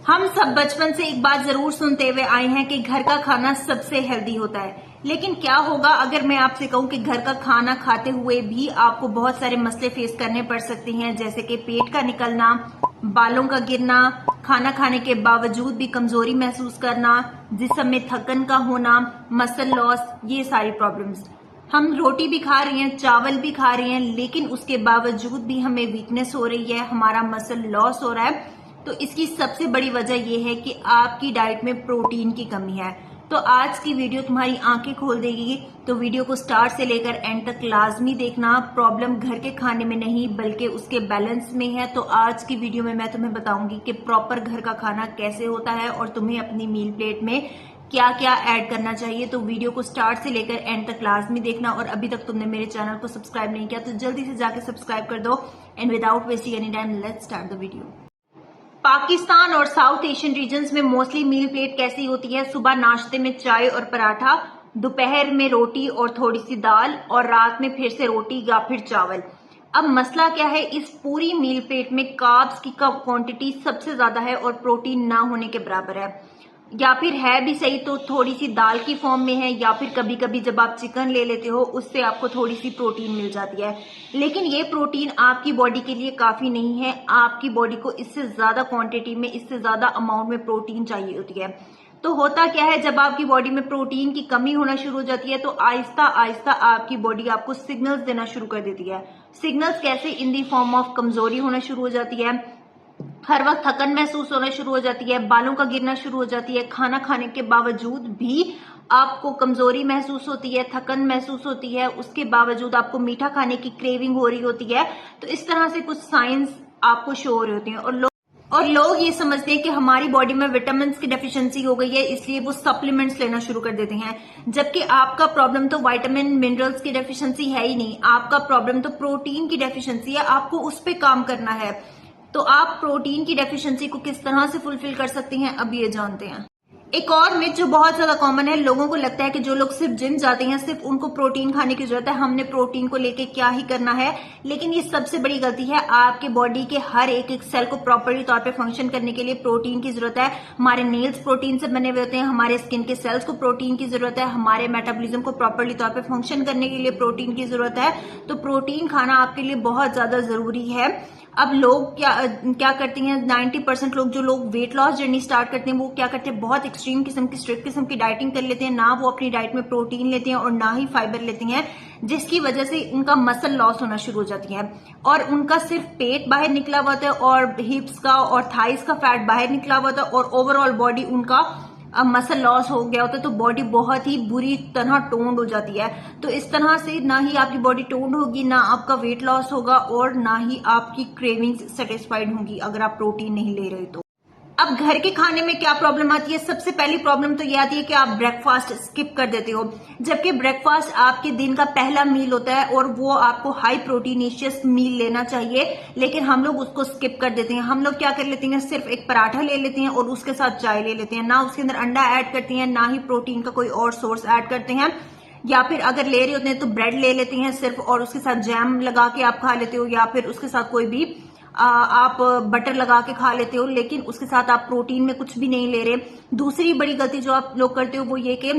हम सब बचपन से एक बात जरूर सुनते हुए आए हैं कि घर का खाना सबसे हेल्दी होता है। लेकिन क्या होगा अगर मैं आपसे कहूं कि घर का खाना खाते हुए भी आपको बहुत सारे मसले फेस करने पड़ सकते हैं, जैसे कि पेट का निकलना, बालों का गिरना, खाना खाने के बावजूद भी कमजोरी महसूस करना, जिस्म में थकन का होना, मसल लॉस, ये सारी प्रॉब्लम्स। हम रोटी भी खा रही हैं, चावल भी खा रही हैं, लेकिन उसके बावजूद भी हमें वीकनेस हो रही है, हमारा मसल लॉस हो रहा है। तो इसकी सबसे बड़ी वजह यह है कि आपकी डाइट में प्रोटीन की कमी है। तो आज की वीडियो तुम्हारी आंखें खोल देगी। तो वीडियो को स्टार्ट से लेकर एंड तक लाजमी देखना। प्रॉब्लम घर के खाने में नहीं बल्कि उसके बैलेंस में है। तो आज की वीडियो में मैं तुम्हें बताऊंगी कि प्रॉपर घर का खाना कैसे होता है और तुम्हें अपनी मील प्लेट में क्या क्या ऐड करना चाहिए। तो वीडियो को स्टार्ट से लेकर एंड तक लाजमी देखना। और अभी तक तुमने मेरे चैनल को सब्सक्राइब नहीं किया तो जल्दी से जाकर सब्सक्राइब कर दो। And without wasting any time let's start the video. Pakistan और साउथ एशियन रीजन्स में मोस्टली मील प्लेट कैसी होती है? सुबह नाश्ते में चाय और पराठा, दोपहर में रोटी और थोड़ी सी दाल, और रात में फिर से रोटी या फिर चावल। अब मसला क्या है, इस पूरी मील प्लेट में कार्ब्स की क्वांटिटी सबसे ज्यादा है और प्रोटीन ना होने के बराबर है। या फिर है भी सही तो थोड़ी सी दाल की फॉर्म में है, या फिर कभी कभी जब आप चिकन ले लेते हो उससे आपको थोड़ी सी प्रोटीन मिल जाती है। लेकिन ये प्रोटीन आपकी बॉडी के लिए काफी नहीं है। आपकी बॉडी को इससे ज्यादा क्वांटिटी में, इससे ज्यादा अमाउंट में प्रोटीन चाहिए होती है। तो होता क्या है, जब आपकी बॉडी में प्रोटीन की कमी होना शुरू हो जाती है तो आहिस्ता आहिस्ता आपकी बॉडी आपको सिग्नल्स देना शुरू कर देती है। सिग्नल्स कैसे? इन दी फॉर्म ऑफ कमजोरी होना शुरू हो जाती है, हर वक्त थकन महसूस होना शुरू हो जाती है, बालों का गिरना शुरू हो जाती है, खाना खाने के बावजूद भी आपको कमजोरी महसूस होती है, थकन महसूस होती है, उसके बावजूद आपको मीठा खाने की क्रेविंग हो रही होती है। तो इस तरह से कुछ साइंस आपको शो हो रही होती हैं। और लोग ये समझते हैं कि हमारी बॉडी में विटामिन की डेफिशिएंसी हो गई है, इसलिए वो सप्लीमेंट्स लेना शुरू कर देते हैं। जबकि आपका प्रॉब्लम तो विटामिन मिनरल्स की डेफिशिएंसी है ही नहीं, आपका प्रॉब्लम तो प्रोटीन की डेफिशिएंसी है। आपको उस पर काम करना है। तो आप प्रोटीन की डेफिशिएंसी को किस तरह से फुलफिल कर सकते हैं, अब ये जानते हैं। एक और मिथ जो बहुत ज्यादा कॉमन है, लोगों को लगता है कि जो लोग सिर्फ जिम जाते हैं सिर्फ उनको प्रोटीन खाने की जरूरत है, हमने प्रोटीन को लेके क्या ही करना है। लेकिन ये सबसे बड़ी गलती है। आपके बॉडी के हर एक सेल को प्रॉपरली तौर पे फंक्शन करने के लिए प्रोटीन की जरूरत है। हमारे नेल्स प्रोटीन से बने हुए होते हैं, हमारे स्किन के सेल्स को प्रोटीन की जरूरत है, हमारे मेटाबॉलिज्म को प्रॉपरली तौर पे फंक्शन करने के लिए प्रोटीन की जरूरत है। तो प्रोटीन खाना आपके लिए बहुत ज्यादा जरूरी है। अब लोग क्या करते हैं, 90% लोग, जो लोग वेट लॉस जर्नी स्टार्ट करते हैं वो क्या करते हैं, बहुत एक्सट्रीम किस्म की, स्ट्रिक्ट किस्म की डाइटिंग कर लेते हैं। ना वो अपनी डाइट में प्रोटीन लेते हैं और ना ही फाइबर लेते हैं, जिसकी वजह से उनका मसल लॉस होना शुरू हो जाती है। और उनका सिर्फ पेट बाहर निकला हुआ था और हिप्स का और थाइस का फैट बाहर निकला हुआ था और ओवरऑल बॉडी उनका मसल लॉस हो गया होता है। तो बॉडी बहुत ही बुरी तरह टोन्ड हो जाती है। तो इस तरह से ना ही आपकी बॉडी टोन्ड होगी, ना आपका वेट लॉस होगा और ना ही आपकी क्रेविंग्स सेटिस्फाइड होंगी अगर आप प्रोटीन नहीं ले रहे तो। अब घर के खाने में क्या प्रॉब्लम आती है? सबसे पहली प्रॉब्लम तो ये आती है कि आप ब्रेकफास्ट स्किप कर देते हो, जबकि ब्रेकफास्ट आपके दिन का पहला मील होता है और वो आपको हाई प्रोटीनिशियस मील लेना चाहिए। लेकिन हम लोग उसको स्किप कर देते हैं। हम लोग क्या कर लेते हैं, सिर्फ एक पराठा ले लेते हैं और उसके साथ चाय ले लेते हैं, ना उसके अंदर अंडा ऐड करते हैं, ना ही प्रोटीन का कोई और सोर्स ऐड करते हैं। या फिर अगर ले रहे होते हैं तो ब्रेड ले लेते हैं सिर्फ और उसके साथ जैम लगा के आप खा लेते हो, या फिर उसके साथ कोई भी आप बटर लगा के खा लेते हो, लेकिन उसके साथ आप प्रोटीन में कुछ भी नहीं ले रहे। दूसरी बड़ी गलती जो आप लोग करते हो वो ये कि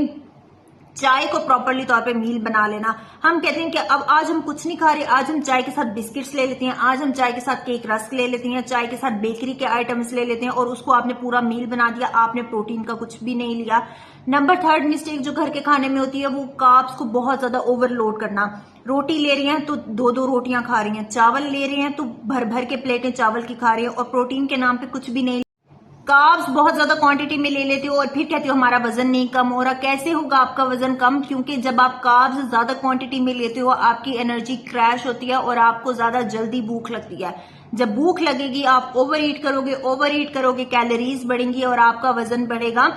चाय को प्रॉपरली तौर पे मील बना लेना। हम कहते हैं कि अब आज हम कुछ नहीं खा रहे, आज हम चाय के साथ बिस्किट्स ले लेते हैं, आज हम चाय के साथ केक रस्क ले लेते हैं, चाय के साथ बेकरी के आइटम्स ले लेते हैं और उसको आपने पूरा मील बना दिया, आपने प्रोटीन का कुछ भी नहीं लिया। नंबर थर्ड मिस्टेक जो घर के खाने में होती है वो कार्ब्स को बहुत ज्यादा ओवरलोड करना। रोटी ले रही हैं तो दो दो रोटियां खा रही हैं, चावल ले रहे हैं तो भर भर के प्लेटें चावल की खा रही हैं और प्रोटीन के नाम पे कुछ भी नहीं। कार्ब्स बहुत ज्यादा क्वांटिटी में ले लेते हो और फिर कहते हो हमारा वजन नहीं कम हो रहा। कैसे होगा आपका वजन कम? क्योंकि जब आप कार्ब्स ज्यादा क्वांटिटी में लेते हो आपकी एनर्जी क्रैश होती है और आपको ज्यादा जल्दी भूख लगती है। जब भूख लगेगी आप ओवर ईट करोगे, कैलोरीज बढ़ेंगी और आपका वजन बढ़ेगा।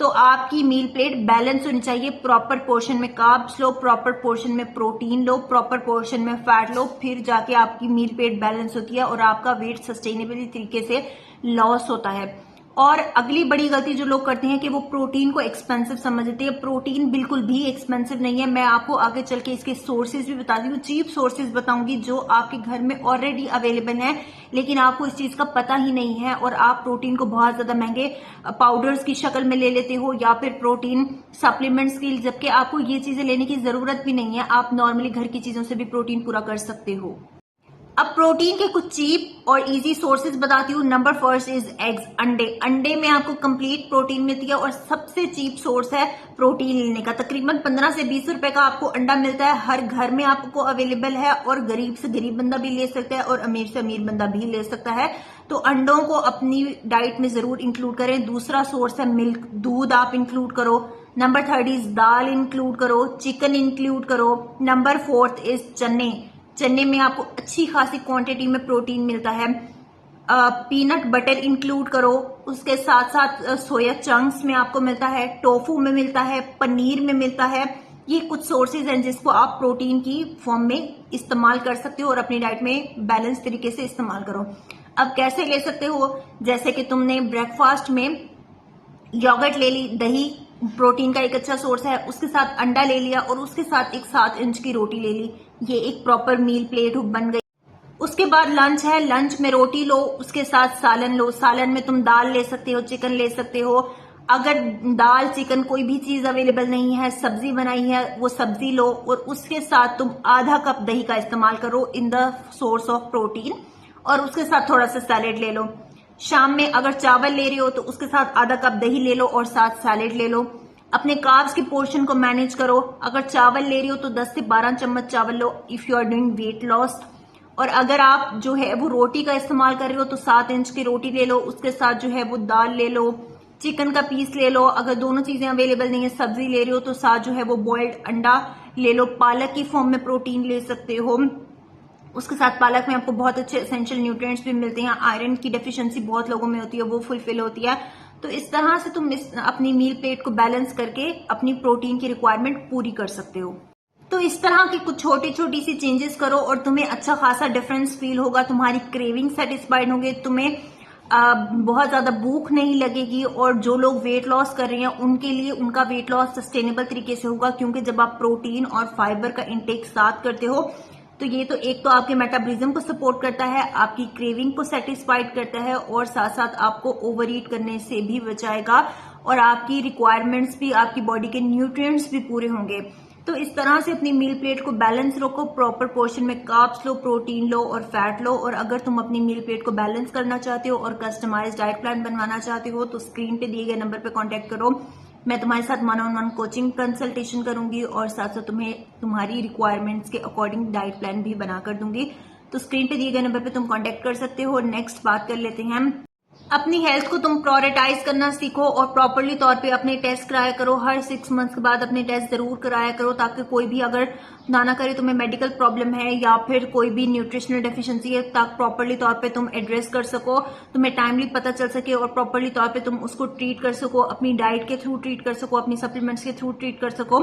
तो आपकी मील प्लेट बैलेंस होनी चाहिए। प्रॉपर पोर्शन में कार्ब्स लो, प्रॉपर पोर्शन में प्रोटीन लो, प्रॉपर पोर्शन में फैट लो, फिर जाके आपकी मील प्लेट बैलेंस होती है और आपका वेट सस्टेनेबल तरीके से लॉस होता है। और अगली बड़ी गलती जो लोग करते हैं कि वो प्रोटीन को एक्सपेंसिव समझते हैं। प्रोटीन बिल्कुल भी एक्सपेंसिव नहीं है। मैं आपको आगे चल के इसके सोर्सेज भी बताती हूँ, चीप सोर्सेज बताऊंगी जो आपके घर में ऑलरेडी अवेलेबल है, लेकिन आपको इस चीज का पता ही नहीं है और आप प्रोटीन को बहुत ज्यादा महंगे पाउडर्स की शक्ल में ले लेते हो या फिर प्रोटीन सप्लीमेंट्स की, जबकि आपको ये चीजें लेने की जरूरत भी नहीं है। आप नॉर्मली घर की चीजों से भी प्रोटीन पूरा कर सकते हो। अब प्रोटीन के कुछ चीप और इजी सोर्सेज बताती हूँ। नंबर फर्स्ट इज एग्स, अंडे। अंडे में आपको कंप्लीट प्रोटीन मिलती है और सबसे चीप सोर्स है प्रोटीन लेने का। तकरीबन 15 से 20 रुपए का आपको अंडा मिलता है, हर घर में आपको अवेलेबल है और गरीब से गरीब बंदा भी ले सकता है और अमीर से अमीर बंदा भी ले सकता है। तो अंडों को अपनी डाइट में जरूर इंक्लूड करें। दूसरा सोर्स है मिल्क, दूध आप इंक्लूड करो। Number third is dal include करो, चिकन इंक्लूड करो। नंबर फोर्थ इज चने। चने में आपको अच्छी खासी क्वांटिटी में प्रोटीन मिलता है। पीनट बटर इंक्लूड करो, उसके साथ साथ सोया चंक्स में आपको मिलता है, टोफू में मिलता है, पनीर में मिलता है। ये कुछ सोर्सेज हैं जिसको आप प्रोटीन की फॉर्म में इस्तेमाल कर सकते हो और अपनी डाइट में बैलेंस तरीके से इस्तेमाल करो। अब कैसे ले सकते हो, जैसे कि तुमने ब्रेकफास्ट में योगर्ट ले ली, दही प्रोटीन का एक अच्छा सोर्स है, उसके साथ अंडा ले लिया और उसके साथ एक 7 इंच की रोटी ले ली, ये एक प्रॉपर मील प्लेट बन गई। उसके बाद लंच है, लंच में रोटी लो, उसके साथ सालन लो। सालन में तुम दाल ले सकते हो, चिकन ले सकते हो। अगर दाल चिकन कोई भी चीज अवेलेबल नहीं है, सब्जी बनाई है, वो सब्जी लो और उसके साथ तुम आधा कप दही का इस्तेमाल करो in the source of protein और उसके साथ थोड़ा सा सैलेड ले लो। शाम में अगर चावल ले रहे हो तो उसके साथ आधा कप दही ले लो और साथ सैलेड ले लो। अपने कार्ब्स के पोर्शन को मैनेज करो। अगर चावल ले रही हो तो 10 से 12 चम्मच चावल लो if you are doing weight loss. और अगर आप जो है वो रोटी का इस्तेमाल कर रहे हो तो 7 इंच की रोटी ले लो, उसके साथ जो है वो दाल ले लो, चिकन का पीस ले लो। अगर दोनों चीजें अवेलेबल नहीं है, सब्जी ले रहे हो तो साथ जो है वो बॉइल्ड अंडा ले लो। पालक की फॉर्म में प्रोटीन ले सकते हो, उसके साथ पालक में आपको बहुत अच्छे एसेंशियल न्यूट्रिएंट्स भी मिलते हैं। आयरन की डेफिशिएंसी बहुत लोगों में होती है, वो फुलफिल होती है। तो इस तरह से तुम अपनी मील प्लेट को बैलेंस करके अपनी प्रोटीन की रिक्वायरमेंट पूरी कर सकते हो। तो इस तरह की कुछ छोटी छोटी सी चेंजेस करो और तुम्हें अच्छा खासा डिफरेंस फील होगा। तुम्हारी क्रेविंग सेटिस्फाइड होंगे, तुम्हें बहुत ज्यादा भूख नहीं लगेगी। और जो लोग वेट लॉस कर रहे हैं उनके लिए उनका वेट लॉस सस्टेनेबल तरीके से होगा, क्योंकि जब आप प्रोटीन और फाइबर का इंटेक साथ करते हो तो ये तो एक तो आपके मेटाबॉलिज्म को सपोर्ट करता है, आपकी क्रेविंग को सेटिस्फाइड करता है और साथ साथ आपको ओवर ईट करने से भी बचाएगा और आपकी रिक्वायरमेंट्स भी, आपकी बॉडी के न्यूट्रिएंट्स भी पूरे होंगे। तो इस तरह से अपनी मील प्लेट को बैलेंस रखो, प्रॉपर पोर्शन में कार्ब्स लो, प्रोटीन लो और फैट लो। और अगर तुम अपनी मील प्लेट को बैलेंस करना चाहते हो और कस्टमाइज्ड डाइट प्लान बनवाना चाहते हो तो स्क्रीन पे दिए गए नंबर पे कांटेक्ट करो। मैं तुम्हारे साथ 1-on-1 कोचिंग कंसल्टेशन करूंगी और साथ साथ तुम्हें तुम्हारी रिक्वायरमेंट्स के अकॉर्डिंग डाइट प्लान भी बना कर दूंगी। तो स्क्रीन पे दिए गए नंबर पे तुम कांटेक्ट कर सकते हो। नेक्स्ट बात कर लेते हैं, अपनी हेल्थ को तुम प्रायोरिटाइज करना सीखो और प्रॉपरली तौर पे अपने टेस्ट कराया करो। हर 6 मंथ्स के बाद अपने टेस्ट जरूर कराया करो, ताकि कोई भी अगर ना करे तुम्हें मेडिकल प्रॉब्लम है या फिर कोई भी न्यूट्रिशनल डेफिशिएंसी है, ताकि प्रॉपरली तौर पे तुम एड्रेस कर सको, तुम्हें टाइमली पता चल सके और प्रॉपरली तौर पे तुम उसको ट्रीट कर सको, अपनी डाइट के थ्रू ट्रीट कर सको, अपनी सप्लीमेंट्स के थ्रू ट्रीट कर सको।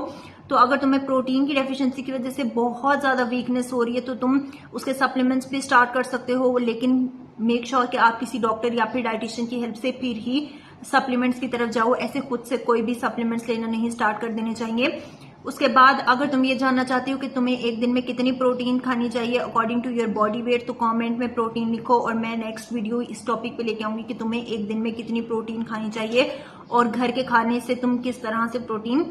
तो अगर तुम्हें प्रोटीन की डेफिशिएंसी की वजह से बहुत ज्यादा वीकनेस हो रही है तो तुम उसके सप्लीमेंट्स भी स्टार्ट कर सकते हो, लेकिन मेक श्योर कि आप किसी डॉक्टर या फिर डाइटिशियन की हेल्प से फिर ही सप्लीमेंट्स की तरफ जाओ। ऐसे खुद से कोई भी सप्लीमेंट्स लेना नहीं स्टार्ट कर देने चाहिए। उसके बाद अगर तुम ये जानना चाहती हो कि तुम्हें एक दिन में कितनी प्रोटीन खानी चाहिए according to your body weight, तो कमेंट में प्रोटीन लिखो और मैं नेक्स्ट वीडियो इस टॉपिक पे लेके आऊंगी कि तुम्हें एक दिन में कितनी प्रोटीन खानी चाहिए और घर के खाने से तुम किस तरह से प्रोटीन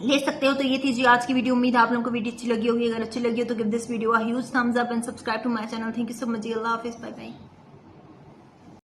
ले सकते हो। तो ये थी जी आज की वीडियो। उम्मीद है आप लोगों को वीडियो अच्छी लगी होगी। अगर अच्छी लगी हो तो give this video a huge thumbs up and subscribe to my channel. Thank you so much. अल्लाह हाफिज, बाय बाय।